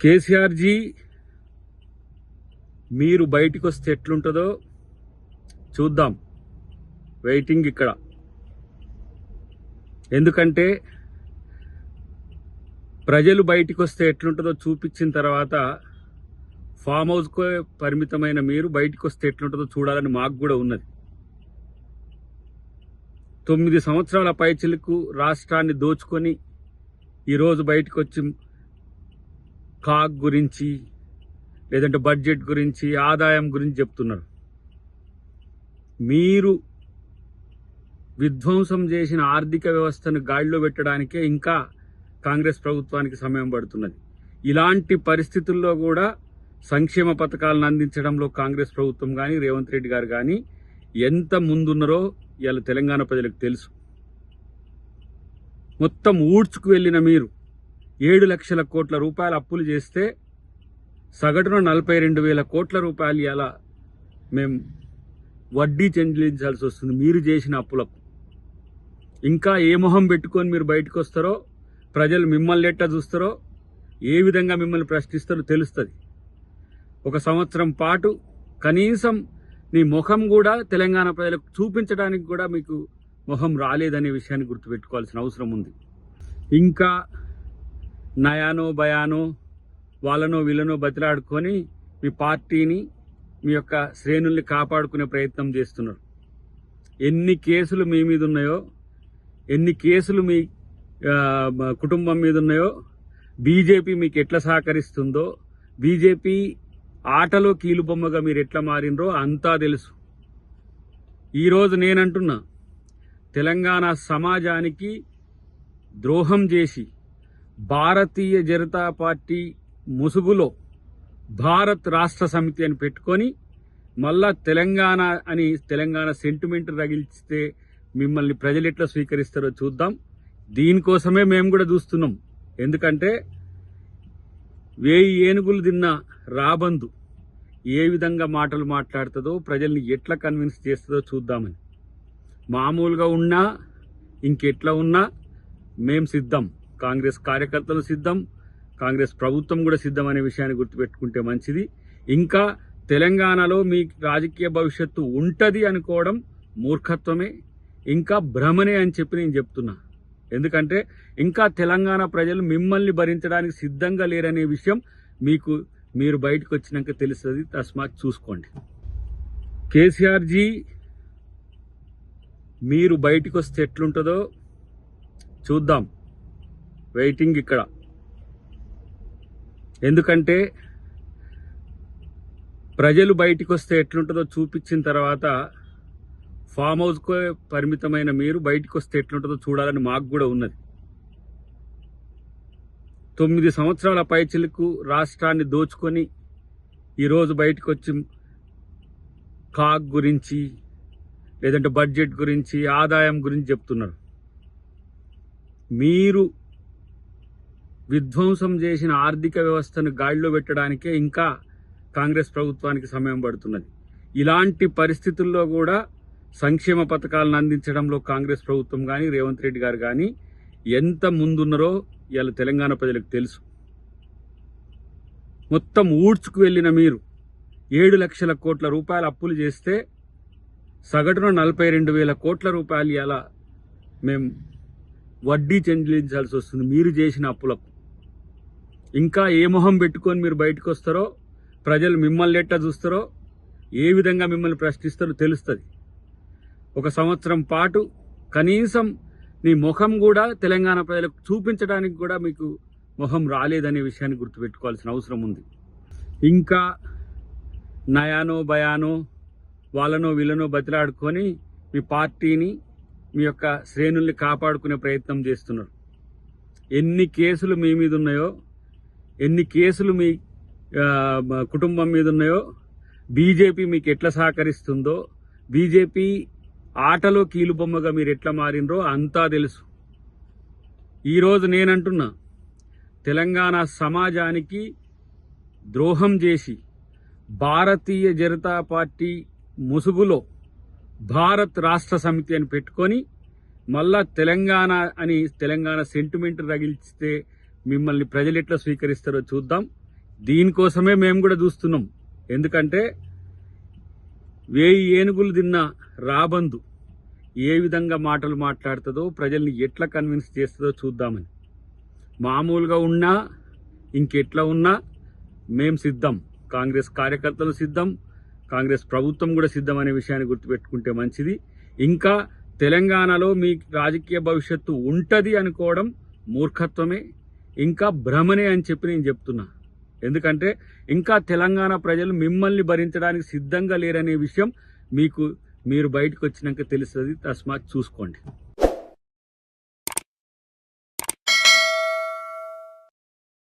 KCR G మీరు బయటికి వస్తే ఎట్లుంటుందో చూద్దాం. వెయిటింగ్ ఇక్కడ. ఎందుకంటే ప్రజలు బయటికి వస్తే ఎట్లుంటుందో చూపించిన తర్వాత ఫామ్ హౌస్కు పరిమితమైన మీరు బయటికి వస్తే ఎట్లుంటుందో చూడాలని మాకు కూడా ఉన్నది. 9 సంవత్సరాల పైచిలకు రాష్ట్రాన్ని దోచుకొని ఈరోజు బయటకు వచ్చి కాగ్ గురించి లేదంటే బడ్జెట్ గురించి ఆదాయం గురించి చెప్తున్నారు. మీరు విధ్వంసం చేసిన ఆర్థిక వ్యవస్థను గాడిలో పెట్టడానికే ఇంకా కాంగ్రెస్ ప్రభుత్వానికి సమయం పడుతున్నది. ఇలాంటి పరిస్థితుల్లో కూడా సంక్షేమ పథకాలను అందించడంలో కాంగ్రెస్ ప్రభుత్వం కానీ రేవంత్ రెడ్డి గారు కానీ ఎంత ముందున్నారో ఇవాళ తెలంగాణ ప్రజలకు తెలుసు. మొత్తం ఊడ్చుకు వెళ్ళిన మీరు 7 లక్షల కోట్ల రూపాయల అప్పులు చేస్తే సగటున 42,000 కోట్ల రూపాయలు ఇలా మేము వడ్డీ చెల్లించాల్సి వస్తుంది మీరు చేసిన అప్పులకు. ఇంకా ఏ మొహం పెట్టుకొని మీరు బయటకు వస్తారో, ప్రజలు మిమ్మల్ని ఎట్లా చూస్తారో, ఏ విధంగా మిమ్మల్ని ప్రశ్నిస్తారో తెలుస్తుంది. 1 సంవత్సరం పాటు కనీసం నీ ముఖం కూడా తెలంగాణ ప్రజలకు చూపించడానికి కూడా మీకు మొహం రాలేదనే విషయాన్ని గుర్తుపెట్టుకోవాల్సిన అవసరం ఉంది. ఇంకా నయానో భయానో వాళ్ళనో వీళ్ళనో బతిలాడుకొని మీ పార్టీని మీ యొక్క శ్రేణుల్ని కాపాడుకునే ప్రయత్నం చేస్తున్నారు. ఎన్ని కేసులు మీ మీద ఉన్నాయో, ఎన్ని కేసులు మీ కుటుంబం మీద ఉన్నాయో, బీజేపీ మీకు ఎట్లా సహకరిస్తుందో, బీజేపీ ఆటలో కీలుబొమ్మగా మీరు ఎట్లా మారినరో అంతా తెలుసు. ఈరోజు నేనంటున్నా, తెలంగాణ సమాజానికి ద్రోహం చేసి భారతీయ జనతా పార్టీ ముసుగులో భారత్ రాష్ట్ర సమితి అని పెట్టుకొని మళ్ళా తెలంగాణ అని తెలంగాణ సెంటిమెంట్ రగిలిస్తే మిమ్మల్ని ప్రజలు ఎట్లా స్వీకరిస్తారో చూద్దాం. దీనికోసమే మేము కూడా చూస్తున్నాం. ఎందుకంటే 1000 ఏనుగులు తిన్న రాబందు ఏ విధంగా మాటలు మాట్లాడుతుందో, ప్రజల్ని ఎట్లా కన్విన్స్ చేస్తుందో చూద్దామని. మామూలుగా ఉన్నా ఇంకెట్లా ఉన్నా మేం సిద్ధం. కాంగ్రెస్ కార్యకర్తలు సిద్ధం, కాంగ్రెస్ ప్రభుత్వం కూడా సిద్ధం అనే విషయాన్ని గుర్తుపెట్టుకుంటే మంచిది. ఇంకా తెలంగాణలో మీ రాజకీయ భవిష్యత్తు ఉంటుంది అనుకోవడం మూర్ఖత్వమే, ఇంకా భ్రమనే అని చెప్పి నేను చెప్తున్నా. ఎందుకంటే ఇంకా తెలంగాణ ప్రజలు మిమ్మల్ని భరించడానికి సిద్ధంగా లేరనే విషయం మీరు బయటకు వచ్చినాక తెలుస్తుంది. తస్మాత్ చూసుకోండి. కేసీఆర్ జీ మీరు బయటకు వస్తే ఎట్లుంటుందో చూద్దాం. వెయిటింగ్ ఇక్కడ. ఎందుకంటే ప్రజలు బయటకు వస్తే ఎట్లుంటుందో చూపించిన తర్వాత ఫామ్ హౌస్కు పరిమితమైన మీరు బయటకు వస్తే ఎట్లుంటుందో చూడాలని మాకు కూడా ఉన్నది. 9 సంవత్సరాల పైచిలకు రాష్ట్రాన్ని దోచుకొని ఈరోజు బయటకు వచ్చి కాగ్ గురించి లేదంటే బడ్జెట్ గురించి ఆదాయం గురించి చెప్తున్నారు. మీరు విధ్వంసం చేసిన ఆర్థిక వ్యవస్థను గాడిలో పెట్టడానికే ఇంకా కాంగ్రెస్ ప్రభుత్వానికి సమయం పడుతున్నది. ఇలాంటి పరిస్థితుల్లో కూడా సంక్షేమ పథకాలను అందించడంలో కాంగ్రెస్ ప్రభుత్వం కానీ రేవంత్ రెడ్డి గారు కానీ ఎంత ముందున్నారో ఇవాళ తెలంగాణ ప్రజలకు తెలుసు. మొత్తం ఊడ్చుకు వెళ్ళిన మీరు 7 లక్షల కోట్ల రూపాయల అప్పులు చేస్తే సగటున 42,000 కోట్ల రూపాయలు ఇలా మేము వడ్డీ చెల్లించాల్సి వస్తుంది మీరు చేసిన అప్పులకు. ఇంకా ఏ మొహం పెట్టుకొని మీరు బయటకు వస్తారో, ప్రజలు మిమ్మల్ని ఎట్లా చూస్తారో, ఏ విధంగా మిమ్మల్ని ప్రశ్నిస్తారో తెలుస్తుంది. 1 సంవత్సరం పాటు కనీసం నీ ముఖం కూడా తెలంగాణ ప్రజలకు చూపించడానికి కూడా మీకు మొహం రాలేదనే విషయాన్ని గుర్తుపెట్టుకోవాల్సిన అవసరం ఉంది. ఇంకా నయానో భయానో వాళ్ళనో వీళ్ళనో బతిలాడుకొని మీ పార్టీని మీ యొక్క శ్రేణుల్ని కాపాడుకునే ప్రయత్నం చేస్తున్నారు. ఎన్ని కేసులు మీ మీద ఉన్నాయో, ఎన్ని కేసులు మీ కుటుంబం మీద ఉన్నాయో, బీజేపీ మీకు ఎట్లా సహకరిస్తుందో, బీజేపీ ఆటలో కీలుబొమ్మగా మీరు ఎట్లా మారినరో అంతా తెలుసు. ఈరోజు నేనంటున్నా, తెలంగాణ సమాజానికి ద్రోహం చేసి భారతీయ జనతా పార్టీ ముసుగులో భారత్ రాష్ట్ర సమితి అని పెట్టుకొని మళ్ళా తెలంగాణ అని తెలంగాణ సెంటిమెంట్ రగిలిస్తే మిమ్మల్ని ప్రజలు ఎట్లా స్వీకరిస్తారో చూద్దాం. దీనికోసమే మేము కూడా చూస్తున్నాం. ఎందుకంటే 1000 ఏనుగులు తిన్న రాబందు ఏ విధంగా మాటలు మాట్లాడుతుందో, ప్రజల్ని ఎట్లా కన్విన్స్ చేస్తుందో చూద్దామని. మామూలుగా ఉన్నా ఇంకెట్లా ఉన్నా మేం సిద్ధం, కాంగ్రెస్ కార్యకర్తలు సిద్ధం, కాంగ్రెస్ ప్రభుత్వం కూడా సిద్ధం అనే విషయాన్ని గుర్తుపెట్టుకుంటే మంచిది. ఇంకా తెలంగాణలో మీ రాజకీయ భవిష్యత్తు ఉంటుంది అనుకోవడం మూర్ఖత్వమే, ఇంకా భ్రమనే అని చెప్పి నేను చెప్తున్నా. ఎందుకంటే ఇంకా తెలంగాణ ప్రజలు మిమ్మల్ని భరించడానికి సిద్ధంగా లేరనే విషయం మీరు బయటకు వచ్చినాక తెలుస్తుంది. తస్మాత్ చూసుకోండి.